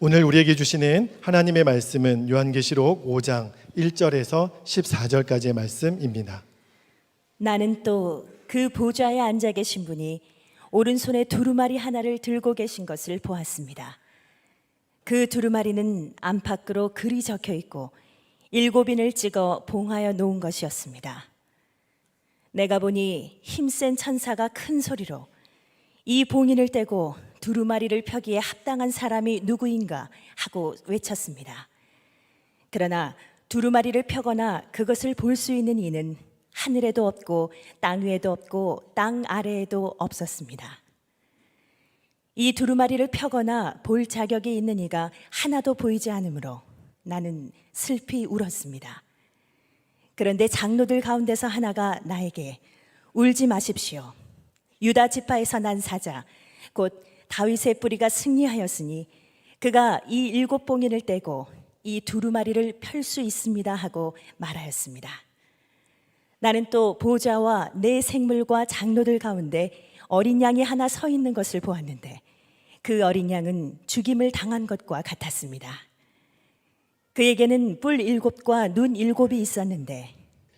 오늘 우리에게 주시는 하나님의 말씀은 요한계시록 5장 1절에서 14절까지의 말씀입니다. 나는 또 그 보좌에 앉아 계신 분이 오른손에 두루마리 하나를 들고 계신 것을 보았습니다. 그 두루마리는 안팎으로 글이 적혀 있고 7인을 찍어 봉하여 놓은 것이었습니다. 내가 보니 힘센 천사가 큰 소리로 이 봉인을 떼고 두루마리를 펴기에 합당한 사람이 누구인가 하고 외쳤습니다. 그러나 두루마리를 펴거나 그것을 볼 수 있는 이는 하늘에도 없고 땅 위에도 없고 땅 아래에도 없었습니다. 이 두루마리를 펴거나 볼 자격이 있는 이가 하나도 보이지 않으므로 나는 슬피 울었습니다. 그런데 장로들 가운데서 하나가 나에게 울지 마십시오. 유다 지파에서 난 사자 곧 다윗의 뿌리가 승리하였으니 그가 이 7봉인을 떼고 이 두루마리를 펼 수 있습니다 하고 말하였습니다. 나는 또 보좌와 네 생물과 장로들 가운데 어린 양이 하나 서 있는 것을 보았는데 그 어린 양은 죽임을 당한 것과 같았습니다. 그에게는 뿔 7과 눈 7이 있었는데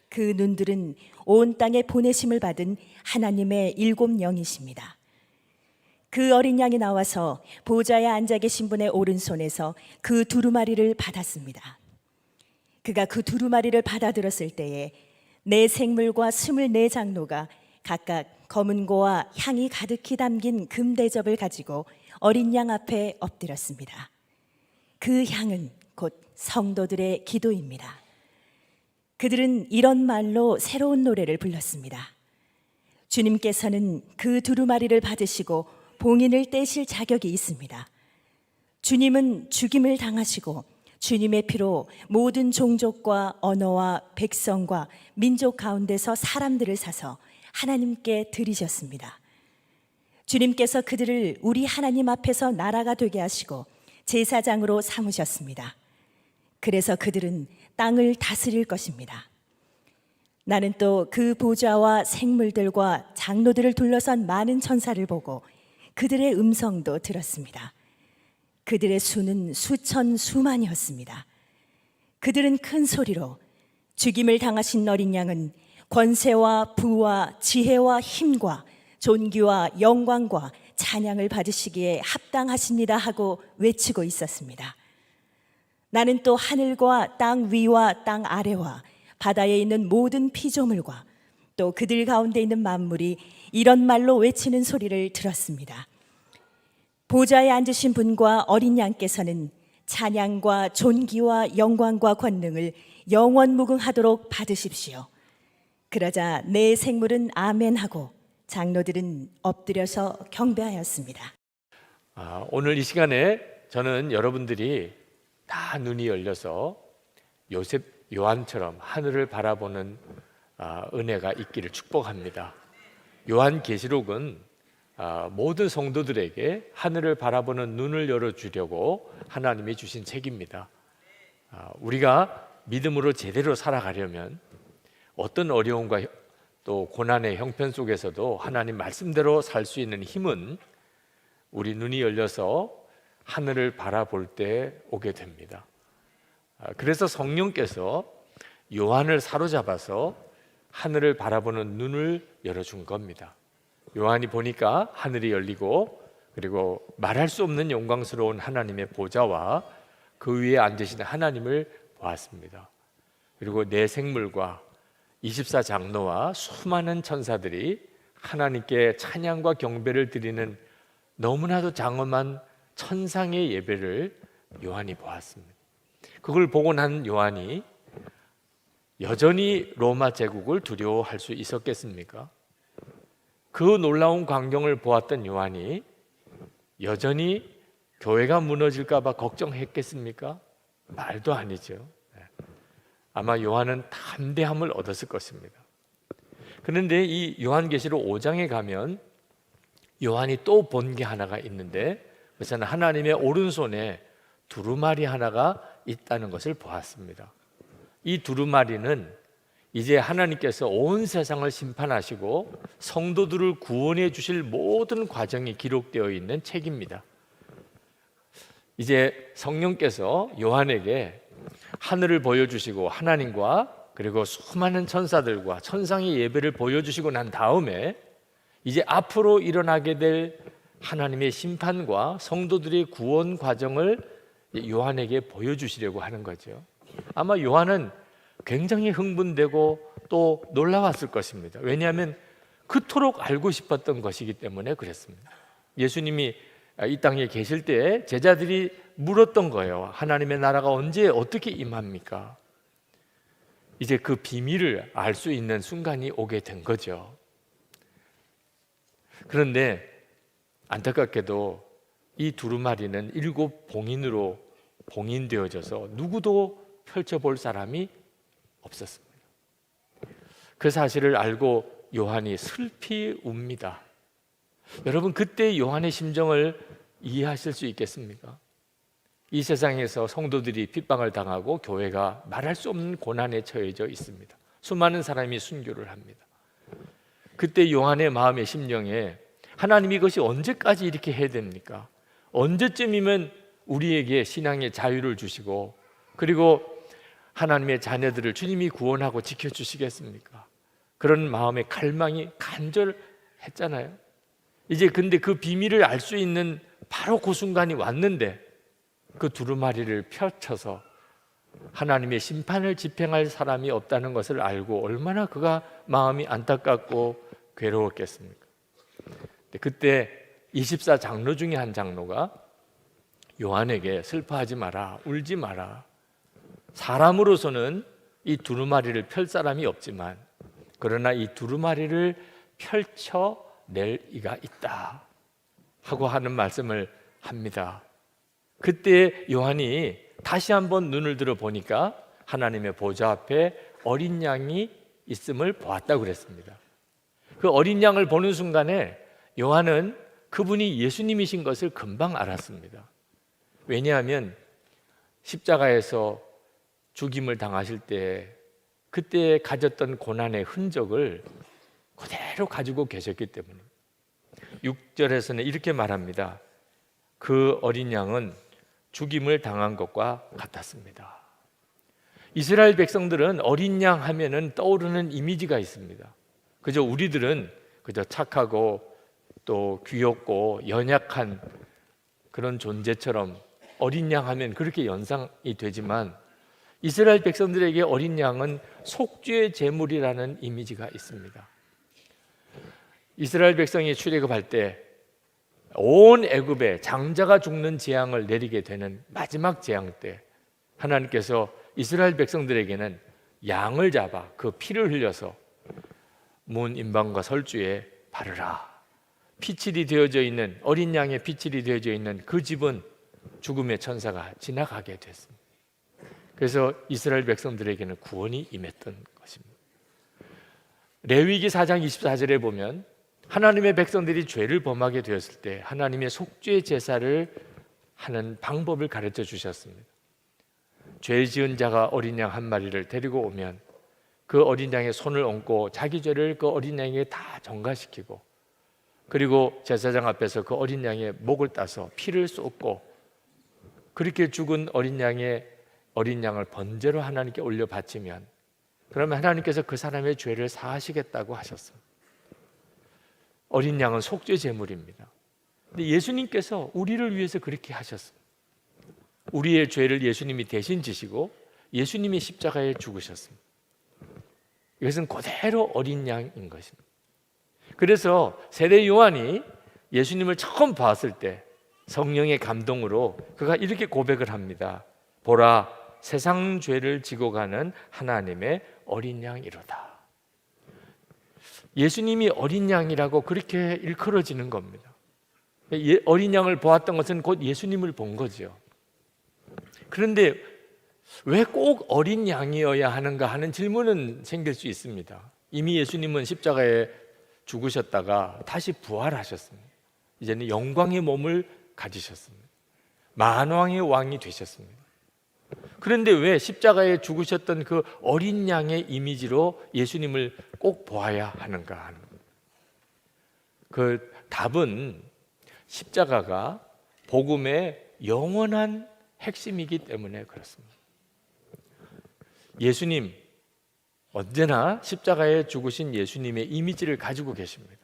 그 눈들은 온 땅에 보내심을 받은 하나님의 7 영이십니다. 그 어린 양이 나와서 보좌에 앉아 계신 분의 오른손에서 그 두루마리를 받았습니다. 그가 그 두루마리를 받아들었을 때에 네 생물과 24장로가 각각 검은고와 향이 가득히 담긴 금대접을 가지고 어린 양 앞에 엎드렸습니다. 그 향은 곧 성도들의 기도입니다. 그들은 이런 말로 새로운 노래를 불렀습니다. 주님께서는 그 두루마리를 받으시고 봉인을 떼실 자격이 있습니다. 주님은 죽임을 당하시고 주님의 피로 모든 종족과 언어와 백성과 민족 가운데서 사람들을 사서 하나님께 드리셨습니다. 주님께서 그들을 우리 하나님 앞에서 나라가 되게 하시고 제사장으로 삼으셨습니다. 그래서 그들은 땅을 다스릴 것입니다. 나는 또 그 보좌와 생물들과 장로들을 둘러선 많은 천사를 보고 그들의 음성도 들었습니다. 그들의 수는 수천 수만이었습니다. 그들은 큰 소리로 죽임을 당하신 어린 양은 권세와 부와 지혜와 힘과 존귀와 영광과 찬양을 받으시기에 합당하십니다 하고 외치고 있었습니다. 나는 또 하늘과 땅 위와 땅 아래와 바다에 있는 모든 피조물과 또 그들 가운데 있는 만물이 이런 말로 외치는 소리를 들었습니다. 보좌에 앉으신 분과 어린 양께서는 찬양과 존귀와 영광과 권능을 영원무궁하도록 받으십시오. 그러자 네 생물은 아멘하고 장로들은 엎드려서 경배하였습니다. 오늘 이 시간에 저는 여러분들이 다 눈이 열려서 요한처럼 하늘을 바라보는 은혜가 있기를 축복합니다. 요한계시록은 모든 성도들에게 하늘을 바라보는 눈을 열어주려고 하나님이 주신 책입니다. 우리가 믿음으로 제대로 살아가려면 어떤 어려움과 또 고난의 형편 속에서도 하나님 말씀대로 살 수 있는 힘은 우리 눈이 열려서 하늘을 바라볼 때 오게 됩니다. 그래서 성령께서 요한을 사로잡아서 하늘을 바라보는 눈을 열어준 겁니다. 요한이 보니까 하늘이 열리고 그리고 말할 수 없는 영광스러운 하나님의 보좌와 그 위에 앉으시는 하나님을 보았습니다. 그리고 네 생물과 24장로와 수많은 천사들이 하나님께 찬양과 경배를 드리는 너무나도 장엄한 천상의 예배를 요한이 보았습니다. 그걸 보고 난 요한이 여전히 로마 제국을 두려워할 수 있었겠습니까? 그 놀라운 광경을 보았던 요한이 여전히 교회가 무너질까 봐 걱정했겠습니까? 말도 아니죠. 아마 요한은 담대함을 얻었을 것입니다. 그런데 이 요한계시록 5장에 가면 요한이 또 본 게 하나가 있는데 그것은 하나님의 오른손에 두루마리 하나가 있다는 것을 보았습니다. 이 두루마리는 이제 하나님께서 온 세상을 심판하시고 성도들을 구원해 주실 모든 과정이 기록되어 있는 책입니다. 이제 성령께서 요한에게 하늘을 보여주시고 하나님과 그리고 수많은 천사들과 천상의 예배를 보여주시고 난 다음에 이제 앞으로 일어나게 될 하나님의 심판과 성도들의 구원 과정을 요한에게 보여주시려고 하는 거죠. 아마 요한은 굉장히 흥분되고 또 놀라웠을 것입니다. 왜냐하면 그토록 알고 싶었던 것이기 때문에 그랬습니다. 예수님이 이 땅에 계실 때 제자들이 물었던 거예요. 하나님의 나라가 언제 어떻게 임합니까? 이제 그 비밀을 알 수 있는 순간이 오게 된 거죠. 그런데 안타깝게도 이 두루마리는 7 봉인으로 봉인되어져서 누구도 펼쳐볼 사람이 없었습니다. 그 사실을 알고 요한이 슬피 웁니다. 여러분, 그때 요한의 심정을 이해하실 수 있겠습니까? 이 세상에서 성도들이 핍박을 당하고 교회가 말할 수 없는 고난에 처해져 있습니다. 수많은 사람이 순교를 합니다. 그때 요한의 마음의 심령에 하나님이 이것이 언제까지 이렇게 해야 됩니까? 언제쯤이면 우리에게 신앙의 자유를 주시고 그리고 하나님의 자녀들을 주님이 구원하고 지켜주시겠습니까? 그런 마음의 갈망이 간절했잖아요. 이제 근데 그 비밀을 알 수 있는 바로 그 순간이 왔는데 그 두루마리를 펼쳐서 하나님의 심판을 집행할 사람이 없다는 것을 알고 얼마나 그가 마음이 안타깝고 괴로웠겠습니까? 그때 24 장로 중에 한 장로가 요한에게 슬퍼하지 마라, 울지 마라. 사람으로서는 이 두루마리를 펼 사람이 없지만 그러나 이 두루마리를 펼쳐낼 이가 있다 하고 하는 말씀을 합니다. 그때 요한이 다시 한번 눈을 들어 보니까 하나님의 보좌 앞에 어린 양이 있음을 보았다고 그랬습니다. 그 어린 양을 보는 순간에 요한은 그분이 예수님이신 것을 금방 알았습니다. 왜냐하면 십자가에서 죽임을 당하실 때 그때 가졌던 고난의 흔적을 그대로 가지고 계셨기 때문에 6절에서는 이렇게 말합니다. 그 어린 양은 죽임을 당한 것과 같았습니다. 이스라엘 백성들은 어린 양 하면은 떠오르는 이미지가 있습니다. 그저 우리들은 그저 착하고 또 귀엽고 연약한 그런 존재처럼 어린 양 하면 그렇게 연상이 되지만 이스라엘 백성들에게 어린 양은 속죄의 제물이라는 이미지가 있습니다. 이스라엘 백성이 출애굽할 때 온 애굽에 장자가 죽는 재앙을 내리게 되는 마지막 재앙 때 하나님께서 이스라엘 백성들에게는 양을 잡아 그 피를 흘려서 문 임방과 설주에 바르라. 피칠이 되어져 있는 어린 양의 피칠이 되어져 있는 그 집은 죽음의 천사가 지나가게 됐습니다. 그래서 이스라엘 백성들에게는 구원이 임했던 것입니다. 레위기 4장 24절에 보면 하나님의 백성들이 죄를 범하게 되었을 때 하나님의 속죄 제사를 하는 방법을 가르쳐 주셨습니다. 죄 지은 자가 어린 양 한 마리를 데리고 오면 그 어린 양의 손을 얹고 자기 죄를 그 어린 양에게 다 전가시키고 그리고 제사장 앞에서 그 어린 양의 목을 따서 피를 쏟고 그렇게 죽은 어린 양을 번제로 하나님께 올려 바치면 그러면 하나님께서 그 사람의 죄를 사하시겠다고 하셨습니다. 어린 양은 속죄 제물입니다. 근데 예수님께서 우리를 위해서 그렇게 하셨습니다. 우리의 죄를 예수님이 대신 지시고 예수님이 십자가에 죽으셨습니다. 이것은 그대로 어린 양인 것입니다. 그래서 세례 요한이 예수님을 처음 봤을 때 성령의 감동으로 그가 이렇게 고백을 합니다. 보라, 세상 죄를 지고 가는 하나님의 어린 양이로다. 예수님이 어린 양이라고 그렇게 일컬어지는 겁니다. 어린 양을 보았던 것은 곧 예수님을 본 거죠. 그런데 왜 꼭 어린 양이어야 하는가 하는 질문은 생길 수 있습니다. 이미 예수님은 십자가에 죽으셨다가 다시 부활하셨습니다. 이제는 영광의 몸을 가지셨습니다. 만왕의 왕이 되셨습니다. 그런데 왜 십자가에 죽으셨던 그 어린 양의 이미지로 예수님을 꼭 보아야 하는가 하는 그 답은 십자가가 복음의 영원한 핵심이기 때문에 그렇습니다. 예수님, 언제나 십자가에 죽으신 예수님의 이미지를 가지고 계십니다.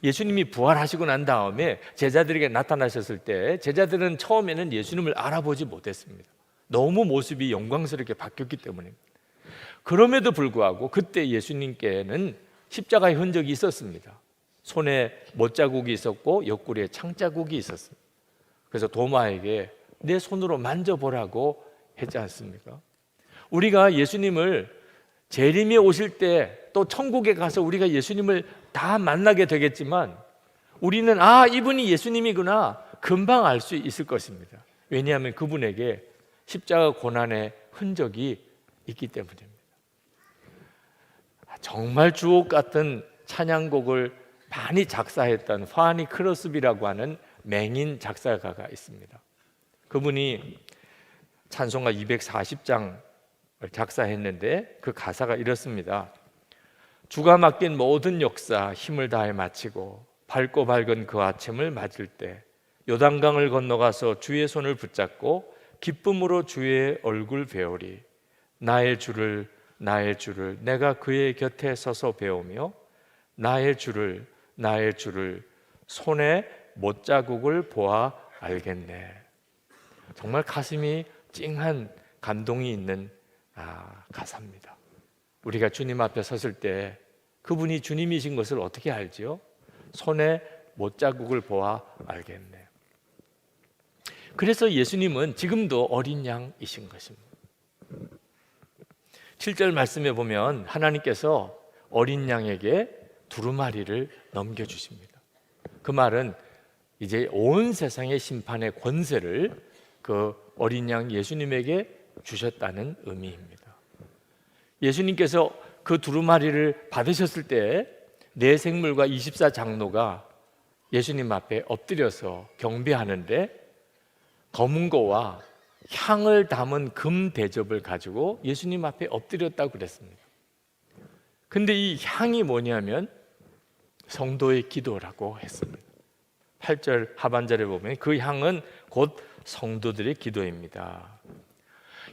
예수님이 부활하시고 난 다음에 제자들에게 나타나셨을 때 제자들은 처음에는 예수님을 알아보지 못했습니다. 너무 모습이 영광스럽게 바뀌었기 때문입니다. 그럼에도 불구하고 그때 예수님께는 십자가의 흔적이 있었습니다. 손에 못자국이 있었고 옆구리에 창자국이 있었습니다. 그래서 도마에게 내 손으로 만져보라고 했지 않습니까? 우리가 예수님을 재림에 오실 때 또 천국에 가서 우리가 예수님을 다 만나게 되겠지만 우리는 이분이 예수님이구나 금방 알 수 있을 것입니다. 왜냐하면 그분에게 십자가 고난의 흔적이 있기 때문입니다. 정말 주옥 같은 찬양곡을 많이 작사했던 화니 크로스비라고 하는 맹인 작사가가 있습니다. 그분이 찬송가 240장을 작사했는데 그 가사가 이렇습니다. 주가 맡긴 모든 역사 힘을 다해 마치고 밝고 밝은 그 아침을 맞을 때 요단강을 건너가서 주의 손을 붙잡고 기쁨으로 주의 얼굴 배우리. 나의 주를 내가 그의 곁에 서서 배우며 나의 주를 손에 못자국을 보아 알겠네. 정말 가슴이 찡한 감동이 있는 가사입니다. 우리가 주님 앞에 섰을 때 그분이 주님이신 것을 어떻게 알지요? 손에 못자국을 보아 알겠네. 그래서 예수님은 지금도 어린 양이신 것입니다. 7절 말씀에 보면 하나님께서 어린 양에게 두루마리를 넘겨주십니다. 그 말은 이제 온 세상의 심판의 권세를 그 어린 양 예수님에게 주셨다는 의미입니다. 예수님께서 그 두루마리를 받으셨을 때 네 생물과 24장로가 예수님 앞에 엎드려서 경배하는데 검은고와 향을 담은 금 대접을 가지고 예수님 앞에 엎드렸다고 그랬습니다. 근데 이 향이 뭐냐면 성도의 기도라고 했습니다. 8절 하반절에 보면 그 향은 곧 성도들의 기도입니다.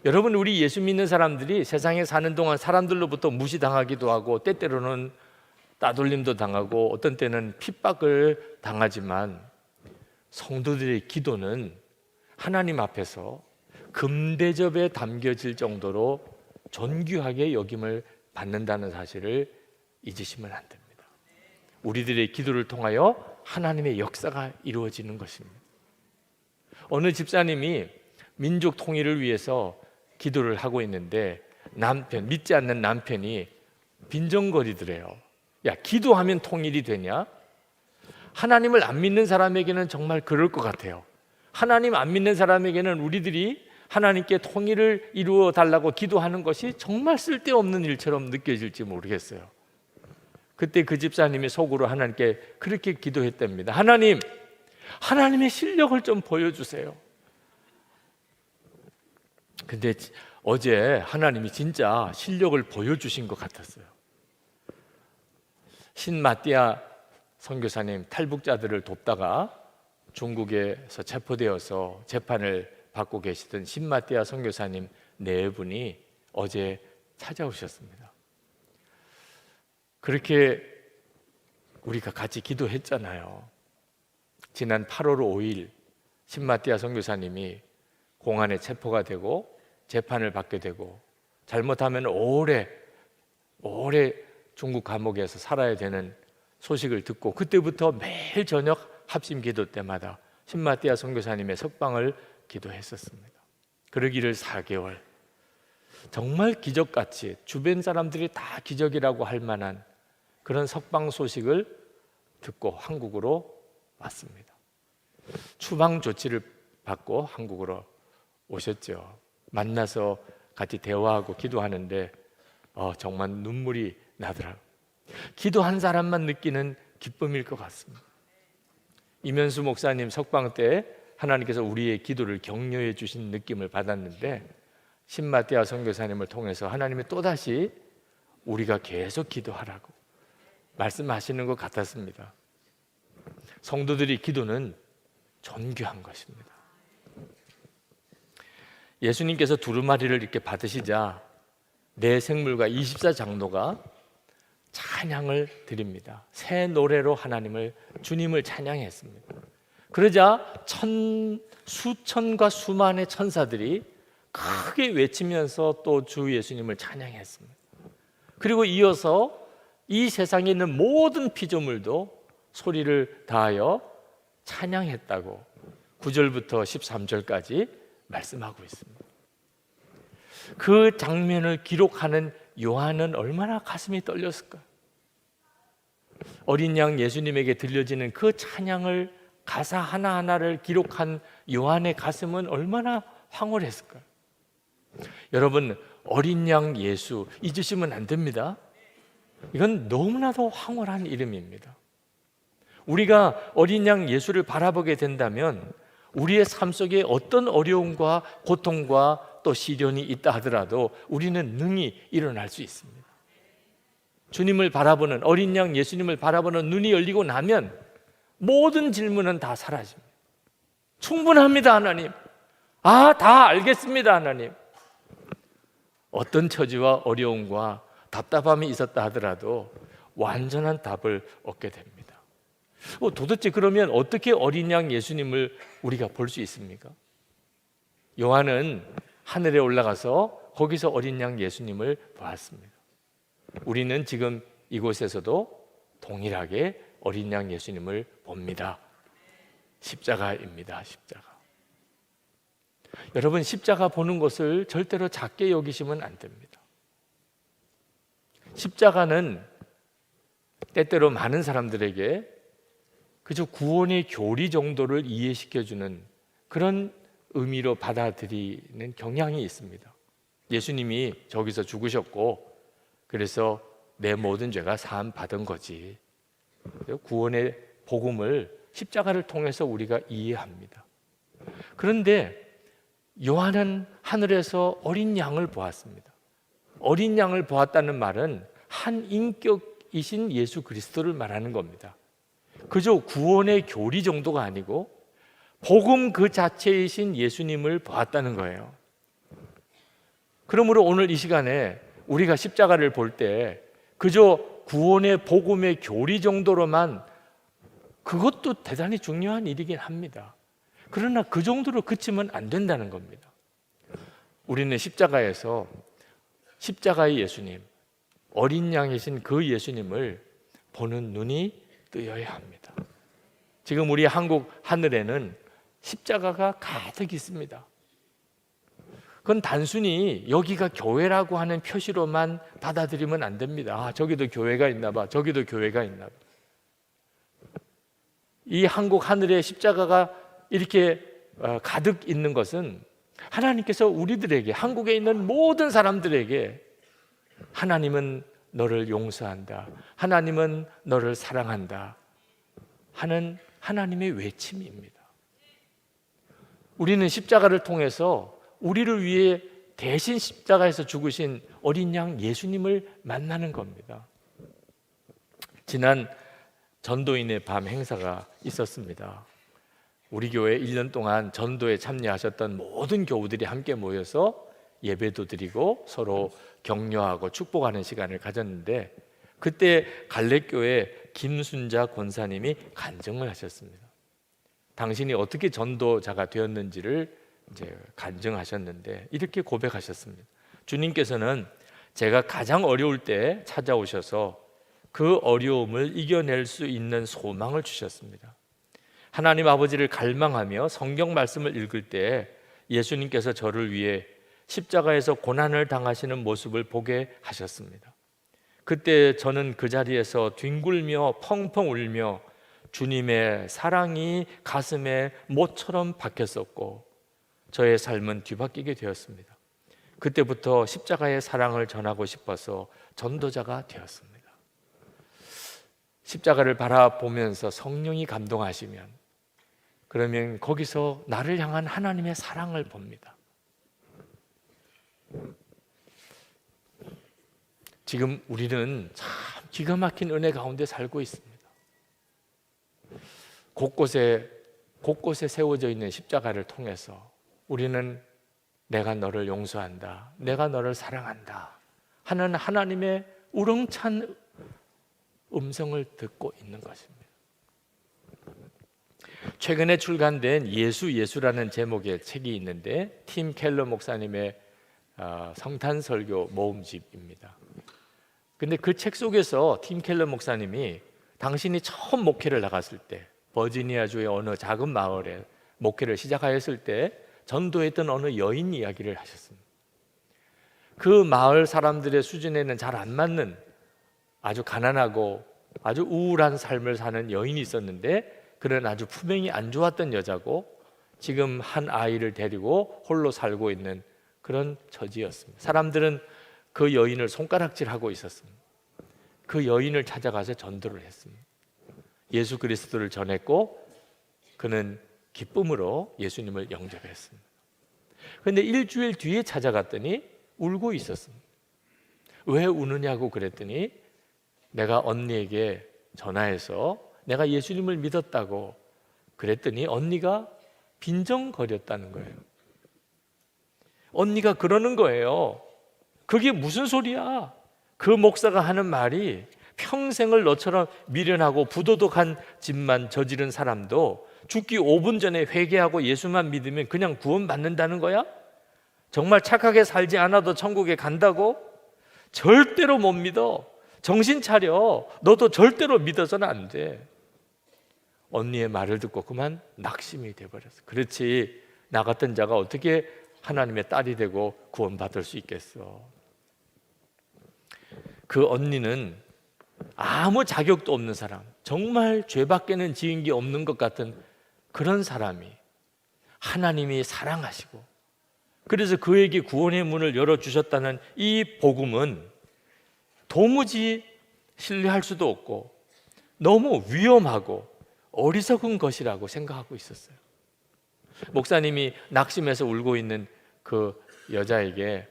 여러분, 우리 예수 믿는 사람들이 세상에 사는 동안 사람들로부터 무시당하기도 하고 때때로는 따돌림도 당하고 어떤 때는 핍박을 당하지만 성도들의 기도는 하나님 앞에서 금대접에 담겨질 정도로 존귀하게 여김을 받는다는 사실을 잊으시면 안 됩니다. 우리들의 기도를 통하여 하나님의 역사가 이루어지는 것입니다. 어느 집사님이 민족 통일을 위해서 기도를 하고 있는데 믿지 않는 남편이 빈정거리더래요. 야, 기도하면 통일이 되냐? 하나님을 안 믿는 사람에게는 정말 그럴 것 같아요. 하나님 안 믿는 사람에게는 우리들이 하나님께 통일을 이루어 달라고 기도하는 것이 정말 쓸데없는 일처럼 느껴질지 모르겠어요. 그때 그 집사님이 속으로 하나님께 그렇게 기도했답니다. 하나님, 하나님의 실력을 좀 보여주세요. 근데 어제 하나님이 진짜 실력을 보여주신 것 같았어요. 신마띠아 선교사님 탈북자들을 돕다가 중국에서 체포되어서 재판을 받고 계시던 신마띠아 선교사님 네 분이 어제 찾아오셨습니다. 그렇게 우리가 같이 기도했잖아요. 지난 8월 5일 신마띠아 선교사님이 공안에 체포가 되고 재판을 받게 되고 잘못하면 오래 중국 감옥에서 살아야 되는 소식을 듣고 그때부터 매일 저녁 합심 기도 때마다 신마띠아 선교사님의 석방을 기도했었습니다. 그러기를 4개월, 정말 기적같이 주변 사람들이 다 기적이라고 할 만한 그런 석방 소식을 듣고 한국으로 왔습니다. 추방 조치를 받고 한국으로 오셨죠. 만나서 같이 대화하고 기도하는데 정말 눈물이 나더라고요. 기도한 사람만 느끼는 기쁨일 것 같습니다. 이면수 목사님 석방 때 하나님께서 우리의 기도를 격려해 주신 느낌을 받았는데 신마띠아 선교사님을 통해서 하나님이 또다시 우리가 계속 기도하라고 말씀하시는 것 같았습니다. 성도들의 기도는 존귀한 것입니다. 예수님께서 두루마리를 이렇게 받으시자 내 생물과 24장로가 찬양을 드립니다. 새 노래로 하나님을, 주님을 찬양했습니다. 그러자 수천과 수만의 천사들이 크게 외치면서 또 주 예수님을 찬양했습니다. 그리고 이어서 이 세상에 있는 모든 피조물도 소리를 다하여 찬양했다고 9절부터 13절까지 말씀하고 있습니다. 그 장면을 기록하는 요한은 얼마나 가슴이 떨렸을까? 어린 양 예수님에게 들려지는 그 찬양을, 가사 하나하나를 기록한 요한의 가슴은 얼마나 황홀했을까? 여러분, 어린 양 예수 잊으시면 안 됩니다. 이건 너무나도 황홀한 이름입니다. 우리가 어린 양 예수를 바라보게 된다면 우리의 삶 속에 어떤 어려움과 고통과 또 시련이 있다 하더라도 우리는 능히 일어날 수 있습니다. 주님을 바라보는, 어린 양 예수님을 바라보는 눈이 열리고 나면 모든 질문은 다 사라집니다. 충분합니다, 하나님. 다 알겠습니다, 하나님. 어떤 처지와 어려움과 답답함이 있었다 하더라도 완전한 답을 얻게 됩니다. 도대체 그러면 어떻게 어린 양 예수님을 우리가 볼 수 있습니까? 요한은 하늘에 올라가서 거기서 어린 양 예수님을 보았습니다. 우리는 지금 이곳에서도 동일하게 어린 양 예수님을 봅니다. 십자가입니다. 십자가. 여러분, 십자가 보는 것을 절대로 작게 여기시면 안 됩니다. 십자가는 때때로 많은 사람들에게 그저 구원의 교리 정도를 이해시켜주는 그런 의미로 받아들이는 경향이 있습니다. 예수님이 저기서 죽으셨고 그래서 내 모든 죄가 사함 받은 거지. 구원의 복음을 십자가를 통해서 우리가 이해합니다. 그런데 요한은 하늘에서 어린 양을 보았습니다. 어린 양을 보았다는 말은 한 인격이신 예수 그리스도를 말하는 겁니다. 그저 구원의 교리 정도가 아니고 복음 그 자체이신 예수님을 보았다는 거예요. 그러므로 오늘 이 시간에 우리가 십자가를 볼 때 그저 구원의 복음의 교리 정도로만, 그것도 대단히 중요한 일이긴 합니다. 그러나 그 정도로 그치면 안 된다는 겁니다. 우리는 십자가에서 십자가의 예수님, 어린 양이신 그 예수님을 보는 눈이 뜨여야 합니다. 지금 우리 한국 하늘에는 십자가가 가득 있습니다. 그건 단순히 여기가 교회라고 하는 표시로만 받아들이면 안 됩니다. 저기도 교회가 있나 봐, 저기도 교회가 있나 봐. 이 한국 하늘에 십자가가 이렇게 가득 있는 것은 하나님께서 우리들에게, 한국에 있는 모든 사람들에게 하나님은 너를 용서한다, 하나님은 너를 사랑한다 하는 하나님의 외침입니다. 우리는 십자가를 통해서 우리를 위해 대신 십자가에서 죽으신 어린 양 예수님을 만나는 겁니다. 지난 전도인의 밤 행사가 있었습니다. 우리 교회 1년 동안 전도에 참여하셨던 모든 교우들이 함께 모여서 예배도 드리고 서로 격려하고 축복하는 시간을 가졌는데, 그때 갈렙교회 김순자 권사님이 간증을 하셨습니다. 당신이 어떻게 전도자가 되었는지를 이제 간증하셨는데 이렇게 고백하셨습니다. 주님께서는 제가 가장 어려울 때 찾아오셔서 그 어려움을 이겨낼 수 있는 소망을 주셨습니다. 하나님 아버지를 갈망하며 성경 말씀을 읽을 때 예수님께서 저를 위해 십자가에서 고난을 당하시는 모습을 보게 하셨습니다. 그때 저는 그 자리에서 뒹굴며 펑펑 울며 주님의 사랑이 가슴에 못처럼 박혔었고 저의 삶은 뒤바뀌게 되었습니다. 그때부터 십자가의 사랑을 전하고 싶어서 전도자가 되었습니다. 십자가를 바라보면서 성령이 감동하시면, 그러면 거기서 나를 향한 하나님의 사랑을 봅니다. 지금 우리는 참 기가 막힌 은혜 가운데 살고 있습니다. 곳곳에 세워져 있는 십자가를 통해서 우리는 내가 너를 용서한다, 내가 너를 사랑한다 하는 하나님의 우렁찬 음성을 듣고 있는 것입니다. 최근에 출간된 예수라는 제목의 책이 있는데 팀 켈러 목사님의 성탄설교 모음집입니다. 근데 그 책 속에서 팀 켈러 목사님이 당신이 처음 목회를 나갔을 때 버지니아주의 어느 작은 마을에 목회를 시작하였을 때 전도했던 어느 여인 이야기를 하셨습니다. 그 마을 사람들의 수준에는 잘 안 맞는 아주 가난하고 아주 우울한 삶을 사는 여인이 있었는데 그는 아주 품행이 안 좋았던 여자고 지금 한 아이를 데리고 홀로 살고 있는 그런 처지였습니다. 사람들은 그 여인을 손가락질하고 있었습니다. 그 여인을 찾아가서 전도를 했습니다. 예수 그리스도를 전했고 그는 기쁨으로 예수님을 영접했습니다. 그런데 일주일 뒤에 찾아갔더니 울고 있었습니다. 왜 우느냐고 그랬더니 내가 언니에게 전화해서 내가 예수님을 믿었다고 그랬더니 언니가 빈정거렸다는 거예요. 언니가 그러는 거예요. 그게 무슨 소리야? 그 목사가 하는 말이 평생을 너처럼 미련하고 부도덕한 짓만 저지른 사람도 죽기 5분 전에 회개하고 예수만 믿으면 그냥 구원받는다는 거야? 정말 착하게 살지 않아도 천국에 간다고? 절대로 못 믿어. 정신 차려. 너도 절대로 믿어서는 안 돼. 언니의 말을 듣고 그만 낙심이 돼버렸어. 그렇지, 나 같은 자가 어떻게 하나님의 딸이 되고 구원받을 수 있겠어. 그 언니는 아무 자격도 없는 사람, 정말 죄밖에는 지은 게 없는 것 같은 그런 사람이 하나님이 사랑하시고 그래서 그에게 구원의 문을 열어주셨다는 이 복음은 도무지 신뢰할 수도 없고 너무 위험하고 어리석은 것이라고 생각하고 있었어요. 목사님이 낙심해서 울고 있는 그 여자에게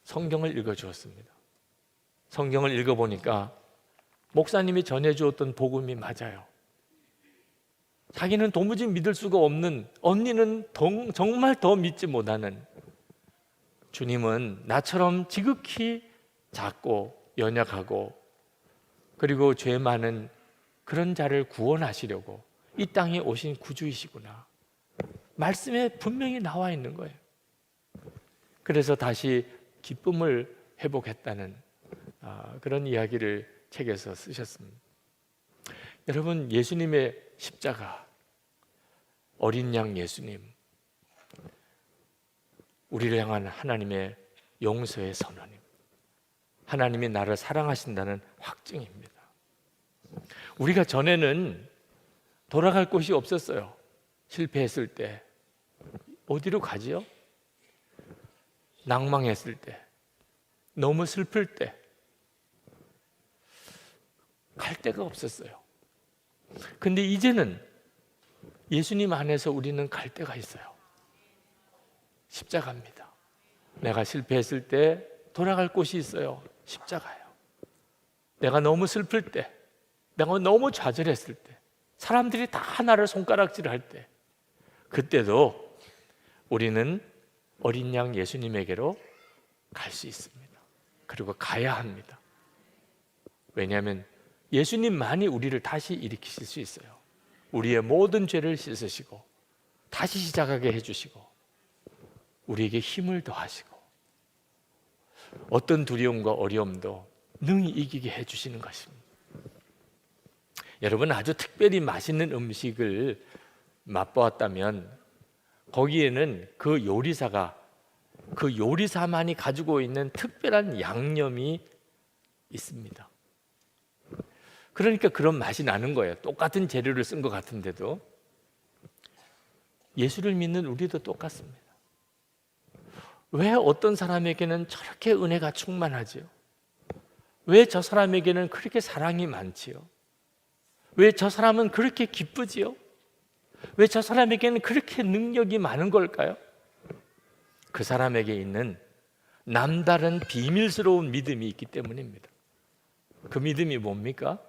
성경을 읽어주었습니다. 성경을 읽어보니까 목사님이 전해주었던 복음이 맞아요. 자기는 도무지 믿을 수가 없는, 언니는 정말 더 믿지 못하는, 주님은 나처럼 지극히 작고 연약하고 그리고 죄 많은 그런 자를 구원하시려고 이 땅에 오신 구주이시구나. 말씀에 분명히 나와 있는 거예요. 그래서 다시 기쁨을 회복했다는 그런 이야기를 책에서 쓰셨습니다. 여러분, 예수님의 십자가, 어린 양 예수님, 우리를 향한 하나님의 용서의 선언입니다. 하나님이 나를 사랑하신다는 확증입니다. 우리가 전에는 돌아갈 곳이 없었어요. 실패했을 때 어디로 가지요? 낭망했을 때, 너무 슬플 때 갈 데가 없었어요. 근데 이제는 예수님 안에서 우리는 갈 데가 있어요. 십자가입니다. 내가 실패했을 때 돌아갈 곳이 있어요. 십자가예요. 내가 너무 슬플 때, 내가 너무 좌절했을 때, 사람들이 다 나를 손가락질할 때, 그때도 우리는 어린 양 예수님에게로 갈 수 있습니다. 그리고 가야 합니다. 왜냐하면 예수님만이 우리를 다시 일으키실 수 있어요. 우리의 모든 죄를 씻으시고 다시 시작하게 해주시고 우리에게 힘을 더하시고 어떤 두려움과 어려움도 능히 이기게 해주시는 것입니다. 여러분, 아주 특별히 맛있는 음식을 맛보았다면 거기에는 그 요리사만이 가지고 있는 특별한 양념이 있습니다. 그러니까 그런 맛이 나는 거예요. 똑같은 재료를 쓴 것 같은데도. 예수를 믿는 우리도 똑같습니다. 왜 어떤 사람에게는 저렇게 은혜가 충만하지요? 왜 저 사람에게는 그렇게 사랑이 많지요? 왜 저 사람은 그렇게 기쁘지요? 왜 저 사람에게는 그렇게 능력이 많은 걸까요? 그 사람에게 있는 남다른 비밀스러운 믿음이 있기 때문입니다. 그 믿음이 뭡니까?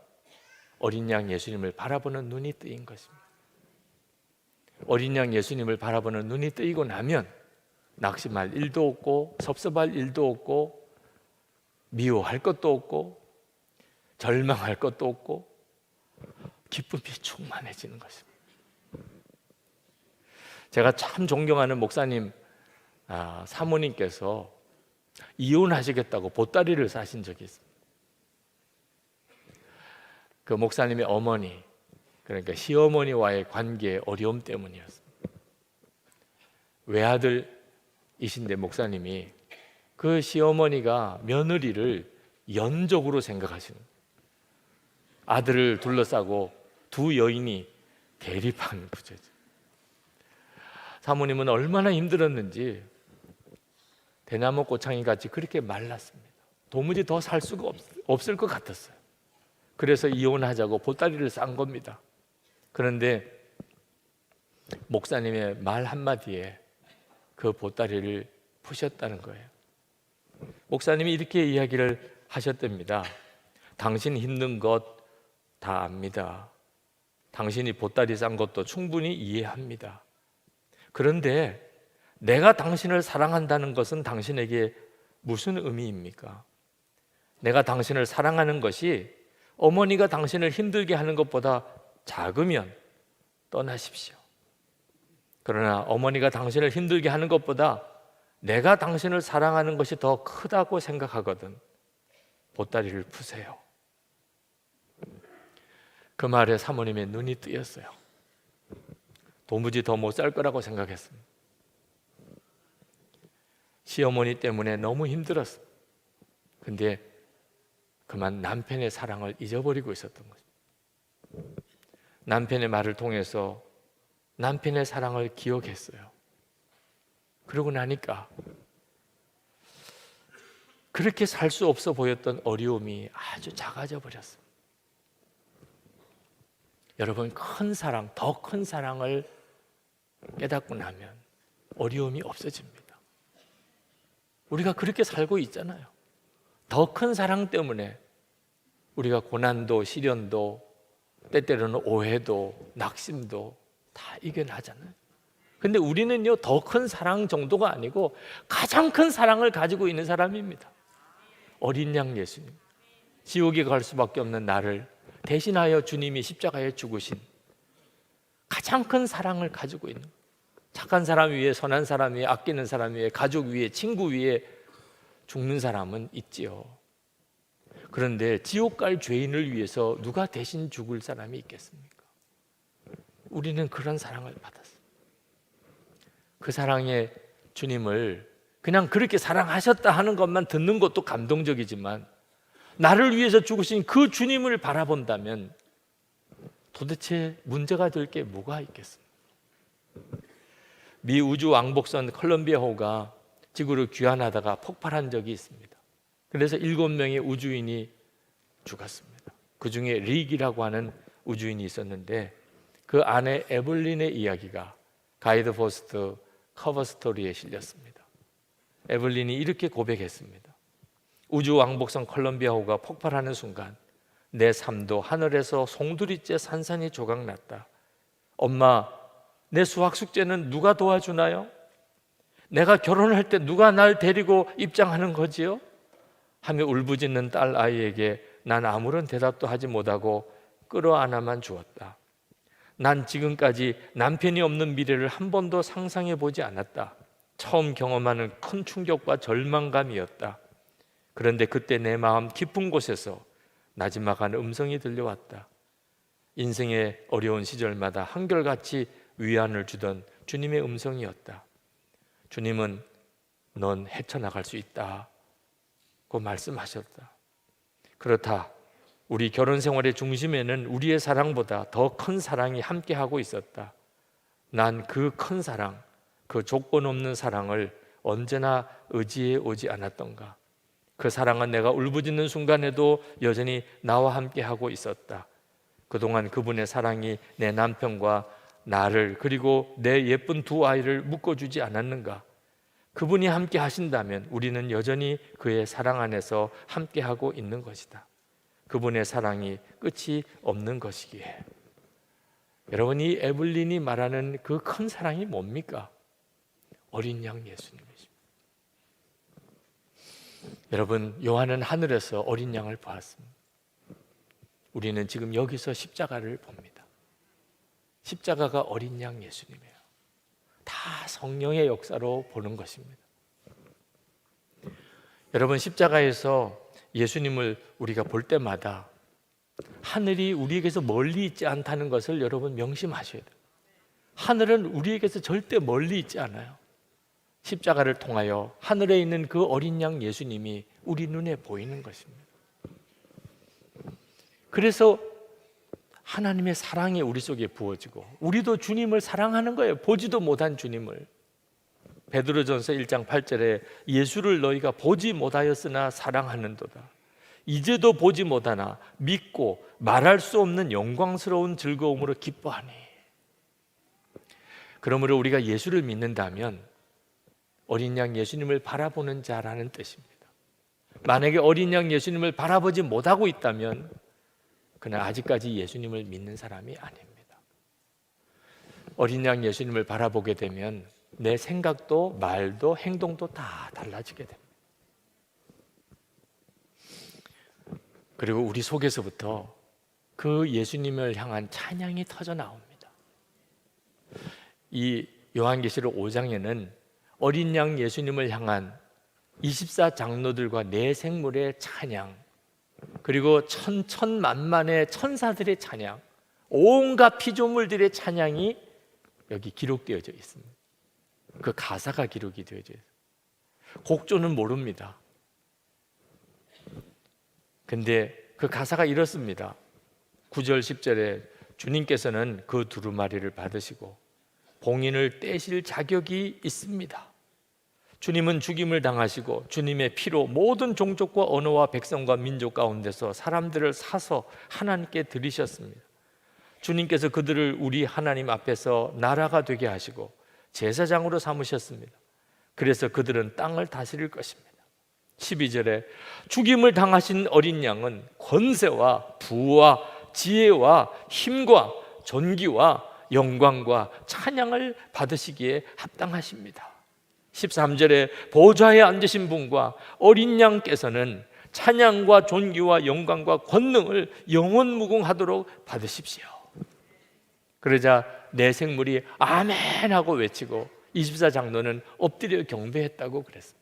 어린 양 예수님을 바라보는 눈이 뜨인 것입니다. 어린 양 예수님을 바라보는 눈이 뜨이고 나면 낙심할 일도 없고 섭섭할 일도 없고 미워할 것도 없고 절망할 것도 없고 기쁨이 충만해지는 것입니다. 제가 참 존경하는 목사님 사모님께서 이혼하시겠다고 보따리를 싸신 적이 있습니다. 그 목사님의 어머니, 그러니까 시어머니와의 관계의 어려움 때문이었습니다. 외아들이신데 목사님이 그 시어머니가 며느리를 연족으로 생각하시는 거예요. 아들을 둘러싸고 두 여인이 대립하는 구조죠. 사모님은 얼마나 힘들었는지 대나무 꽃창이 같이 그렇게 말랐습니다. 도무지 더 살 수가 없을 것 같았어요. 그래서 이혼하자고 보따리를 싼 겁니다. 그런데 목사님의 말 한마디에 그 보따리를 푸셨다는 거예요. 목사님이 이렇게 이야기를 하셨답니다. 당신 힘든 것 다 압니다. 당신이 보따리 싼 것도 충분히 이해합니다. 그런데 내가 당신을 사랑한다는 것은 당신에게 무슨 의미입니까? 내가 당신을 사랑하는 것이 어머니가 당신을 힘들게 하는 것보다 작으면 떠나십시오. 그러나 어머니가 당신을 힘들게 하는 것보다 내가 당신을 사랑하는 것이 더 크다고 생각하거든 보따리를 푸세요. 그 말에 사모님의 눈이 뜨였어요. 도무지 더 못 살 거라고 생각했습니다. 시어머니 때문에 너무 힘들었어요. 근데 그만 남편의 사랑을 잊어버리고 있었던 거죠. 남편의 말을 통해서 남편의 사랑을 기억했어요. 그러고 나니까 그렇게 살 수 없어 보였던 어려움이 아주 작아져 버렸습니다. 여러분, 큰 사랑, 더 큰 사랑을 깨닫고 나면 어려움이 없어집니다. 우리가 그렇게 살고 있잖아요. 더 큰 사랑 때문에 우리가 고난도 시련도 때때로는 오해도 낙심도 다 이겨나잖아요. 근데 우리는요, 더 큰 사랑 정도가 아니고 가장 큰 사랑을 가지고 있는 사람입니다. 어린 양 예수님, 지옥에 갈 수밖에 없는 나를 대신하여 주님이 십자가에 죽으신 가장 큰 사랑을 가지고 있는, 착한 사람 위에, 선한 사람 위에, 아끼는 사람 위에, 가족 위에, 친구 위에 죽는 사람은 있지요. 그런데 지옥 갈 죄인을 위해서 누가 대신 죽을 사람이 있겠습니까? 우리는 그런 사랑을 받았어요. 그 사랑의 주님을 그냥 그렇게 사랑하셨다 하는 것만 듣는 것도 감동적이지만 나를 위해서 죽으신 그 주님을 바라본다면 도대체 문제가 될 게 뭐가 있겠습니까? 미 우주 왕복선 콜럼비아호가 지구를 귀환하다가 폭발한 적이 있습니다. 그래서 7명의 우주인이 죽었습니다. 그 중에 릭이라고 하는 우주인이 있었는데 그 아내 에블린의 이야기가 가이드 포스트 커버 스토리에 실렸습니다. 에블린이 이렇게 고백했습니다. 우주 왕복선 콜럼비아호가 폭발하는 순간 내 삶도 하늘에서 송두리째 산산이 조각났다. 엄마, 내 수학 숙제는 누가 도와주나요? 내가 결혼할 때 누가 날 데리고 입장하는 거지요? 하며 울부짖는 딸 아이에게 난 아무런 대답도 하지 못하고 끌어안아만 주었다. 난 지금까지 남편이 없는 미래를 한 번도 상상해 보지 않았다. 처음 경험하는 큰 충격과 절망감이었다. 그런데 그때 내 마음 깊은 곳에서 나지막한 음성이 들려왔다. 인생의 어려운 시절마다 한결같이 위안을 주던 주님의 음성이었다. 주님은 넌 헤쳐나갈 수 있다고 말씀하셨다. 그렇다. 우리 결혼 생활의 중심에는 우리의 사랑보다 더 큰 사랑이 함께하고 있었다. 난 그 큰 사랑, 그 조건 없는 사랑을 언제나 의지해 오지 않았던가. 그 사랑은 내가 울부짖는 순간에도 여전히 나와 함께하고 있었다. 그동안 그분의 사랑이 내 남편과 나를 그리고 내 예쁜 두 아이를 묶어주지 않았는가? 그분이 함께 하신다면 우리는 여전히 그의 사랑 안에서 함께하고 있는 것이다. 그분의 사랑이 끝이 없는 것이기에. 여러분, 이 에블린이 말하는 그 큰 사랑이 뭡니까? 어린 양 예수님이십니다. 여러분, 요한은 하늘에서 어린 양을 보았습니다. 우리는 지금 여기서 십자가를 봅니다. 십자가가 어린 양 예수님이에요. 다 성령의 역사로 보는 것입니다. 여러분, 십자가에서 예수님을 우리가 볼 때마다 하늘이 우리에게서 멀리 있지 않다는 것을 여러분 명심하셔야 돼요. 하늘은 우리에게서 절대 멀리 있지 않아요. 십자가를 통하여 하늘에 있는 그 어린 양 예수님이 우리 눈에 보이는 것입니다. 그래서 하나님의 사랑이 우리 속에 부어지고 우리도 주님을 사랑하는 거예요. 보지도 못한 주님을. 베드로전서 1장 8절에 예수를 너희가 보지 못하였으나 사랑하는도다. 이제도 보지 못하나 믿고 말할 수 없는 영광스러운 즐거움으로 기뻐하니. 그러므로 우리가 예수를 믿는다면 어린 양 예수님을 바라보는 자라는 뜻입니다. 만약에 어린 양 예수님을 바라보지 못하고 있다면 그는 아직까지 예수님을 믿는 사람이 아닙니다. 어린 양 예수님을 바라보게 되면 내 생각도 말도 행동도 다 달라지게 됩니다. 그리고 우리 속에서부터 그 예수님을 향한 찬양이 터져 나옵니다. 이 요한계시록 5장에는 어린 양 예수님을 향한 24장로들과 네 생물의 찬양, 그리고 천천만만의 천사들의 찬양, 온갖 피조물들의 찬양이 여기 기록되어져 있습니다. 그 가사가 기록이 되어져 있어요. 곡조는 모릅니다. 근데 그 가사가 이렇습니다. 9절 10절에 주님께서는 그 두루마리를 받으시고 봉인을 떼실 자격이 있습니다. 주님은 죽임을 당하시고 주님의 피로 모든 종족과 언어와 백성과 민족 가운데서 사람들을 사서 하나님께 드리셨습니다. 주님께서 그들을 우리 하나님 앞에서 나라가 되게 하시고 제사장으로 삼으셨습니다. 그래서 그들은 땅을 다스릴 것입니다. 12절에 죽임을 당하신 어린 양은 권세와 부와 지혜와 힘과 존귀와 영광과 찬양을 받으시기에 합당하십니다. 13절에 보좌에 앉으신 분과 어린 양께서는 찬양과 존귀와 영광과 권능을 영원무궁하도록 받으십시오. 그러자 네 생물이 아멘 하고 외치고 24장로는 엎드려 경배했다고 그랬습니다.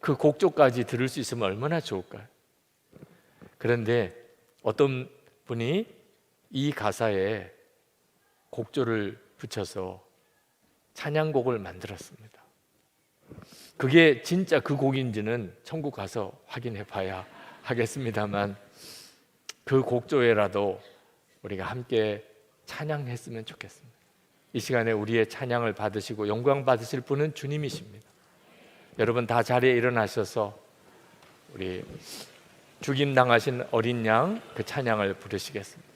그 곡조까지 들을 수 있으면 얼마나 좋을까요? 그런데 어떤 분이 이 가사에 곡조를 붙여서 찬양곡을 만들었습니다. 그게 진짜 그 곡인지는 천국 가서 확인해 봐야 하겠습니다만 그 곡조에라도 우리가 함께 찬양했으면 좋겠습니다. 이 시간에 우리의 찬양을 받으시고 영광 받으실 분은 주님이십니다. 여러분 다 자리에 일어나셔서 우리 죽임 당하신 어린 양 그 찬양을 부르시겠습니다.